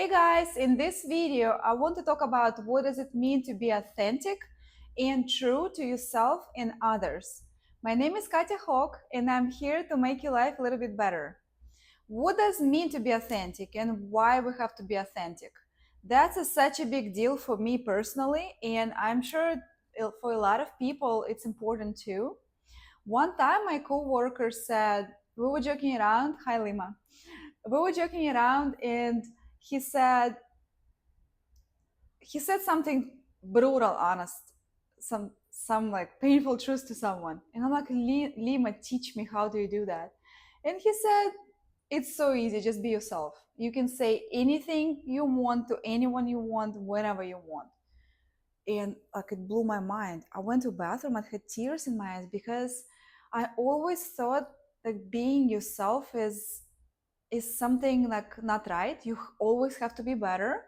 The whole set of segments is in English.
Hey guys, in this video, I want to talk about what does it mean to be authentic and true to yourself and others. My name is Katya Hawk and I'm here to make your life a little bit better. What does it mean to be authentic and why we have to be authentic? Such a big deal for me personally, and I'm sure for a lot of people it's important too. One time my coworker said, we were joking around, hi Lima, we were joking around and he said, he said something brutal, honest, some like painful truth to someone, and I'm like, Lima, teach me how do you do that? And he said, it's so easy, just be yourself. You can say anything you want to anyone you want, whenever you want. And like it blew my mind. I went to the bathroom, I had tears in my eyes because I always thought like being yourself is something like not right. You always have to be better.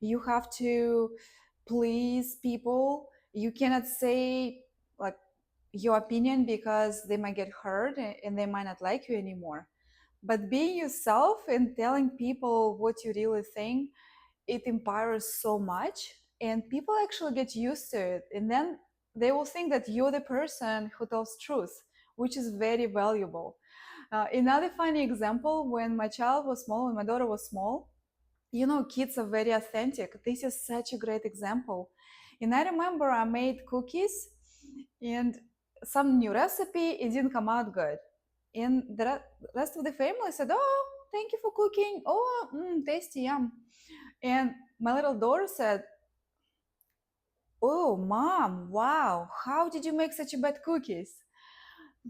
You have to please people. You cannot say like your opinion because they might get hurt and they might not like you anymore. But being yourself and telling people what you really think, it empowers so much, and people actually get used to it. And then they will think that you're the person who tells truth, which is very valuable. Another funny example, when my child was small, when my daughter was small, kids are very authentic. This is such a great example. And I remember I made cookies and some new recipe, it didn't come out good. And the rest of the family said, oh, thank you for cooking. Oh, tasty, yum. And my little daughter said, oh, mom, wow, how did you make such a bad cookies?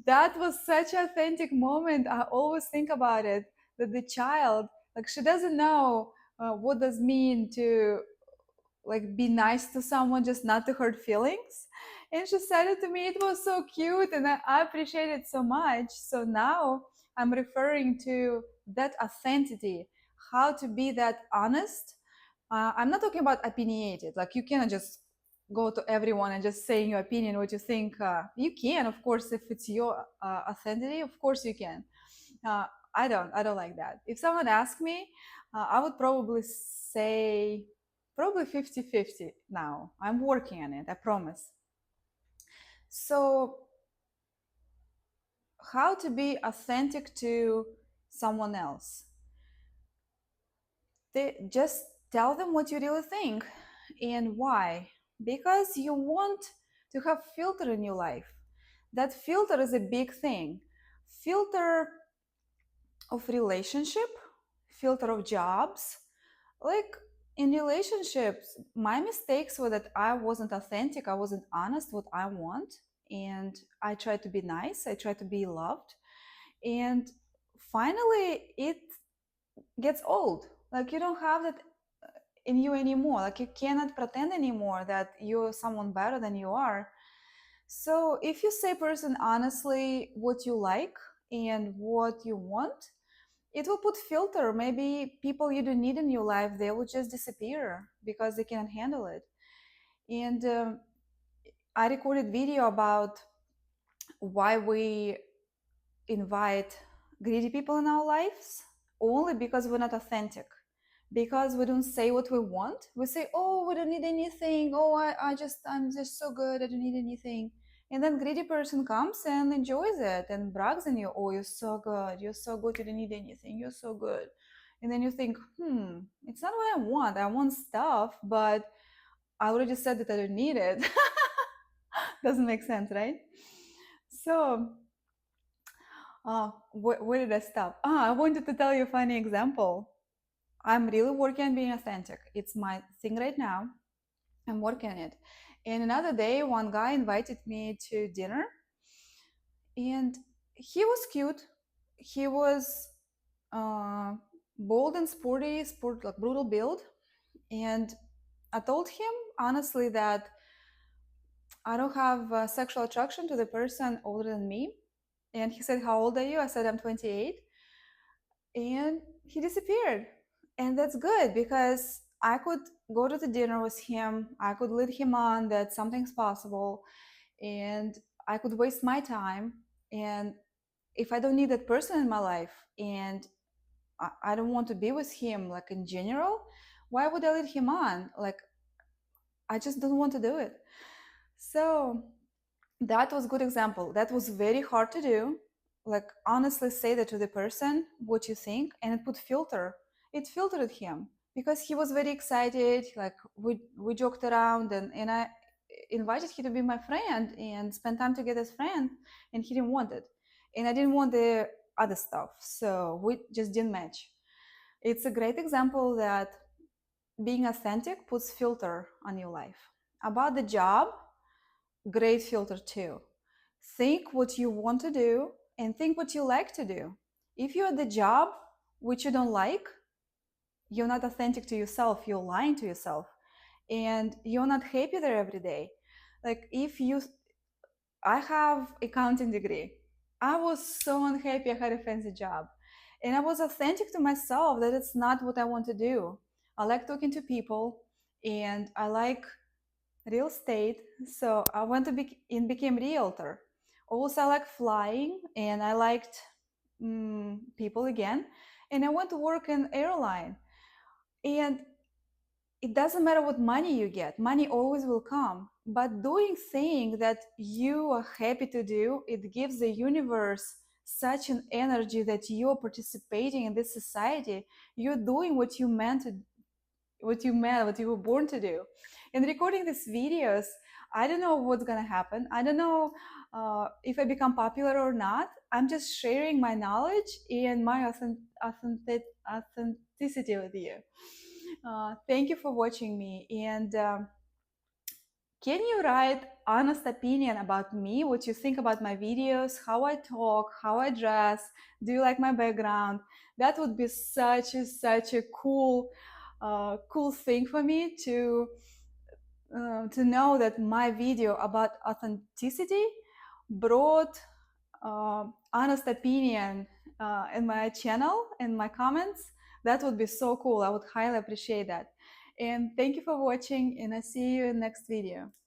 That was such an authentic moment. I always think about it, that the child, like, she doesn't know what does mean to like be nice to someone, just not to hurt feelings. And she said it to me. It was so cute, and I appreciate it so much. So now I'm referring to that authenticity, how to be that honest. I'm not talking about opinionated. Like you cannot just go to everyone and just saying your opinion, what you think. You can, of course, if it's your authenticity, of course you can. Uh, I don't like that. If someone asked me, I would probably say probably 50-50 now. I'm working on it, I promise. So, how to be authentic to someone else? Just tell them what you really think and why. Because you want to have filter in your life. That filter is a big thing. Filter of relationship, filter of jobs. Like in relationships, my mistakes were that I wasn't authentic, I wasn't honest what I want, and I tried to be nice, I tried to be loved, and finally it gets old. Like you don't have that in you anymore. Like you cannot pretend anymore that you're someone better than you are. So if you say person honestly what you like and what you want, it will put filter. Maybe people you don't need in your life, they will just disappear because they cannot handle it. And I recorded video about why we invite greedy people in our lives, only because we're not authentic, because we don't say what we want. We say, oh, we don't need anything. Oh, I'm just so good, I don't need anything. And then greedy person comes and enjoys it and brags on you. Oh, you're so good, you're so good, you don't need anything, you're so good. And then you think, it's not what I want. I want stuff, but I already said that I don't need it. Doesn't make sense, right? So where did I stop? I wanted to tell you a funny example. I'm really working on being authentic. It's my thing right now. I'm working on it. And another day, one guy invited me to dinner, and he was cute. He was uh, bold and sporty, like brutal build. And I told him honestly that I don't have sexual attraction to the person older than me. And he said, how old are you? I said, I'm 28. And he disappeared. And that's good because I could go to the dinner with him. I could lead him on that something's possible, and I could waste my time. And if I don't need that person in my life, and I don't want to be with him, like in general, why would I lead him on? Like, I just don't want to do it. So that was a good example. That was very hard to do. Like, honestly say that to the person what you think, and it would filter. It filtered him because he was very excited. Like, we joked around, and I invited him to be my friend and spend time together as friend, and he didn't want it, and I didn't want the other stuff, so we just didn't match. It's a great example that being authentic puts filter on your life. About the job, great filter too. Think what you want to do and think what you like to do. If you're at the job which you don't like, you're not authentic to yourself, you're lying to yourself, and you're not happy there every day. Like, if you, I have accounting degree, I was so unhappy I had a fancy job, and I was authentic to myself that it's not what I want to do. I like talking to people, and I like real estate, so I went to became realtor. Also, I like flying, and I liked people again, and I went to work in airline. And it doesn't matter what money you get, money always will come, but doing things that you are happy to do, it gives the universe such an energy that you're participating in this society. You're doing what you meant to, what you were born to do. In recording these videos, I don't know what's gonna happen. I don't know if I become popular or not. I'm just sharing my knowledge and my authenticity with you. Thank you for watching me. And can you write honest opinion about me? What you think about my videos, how I talk, how I dress? Do you like my background? That would be such a cool thing for me to know that my video about authenticity brought honest opinion in my channel, in my comments. That would be so cool. I would highly appreciate that. And thank you for watching, and I see you in next video.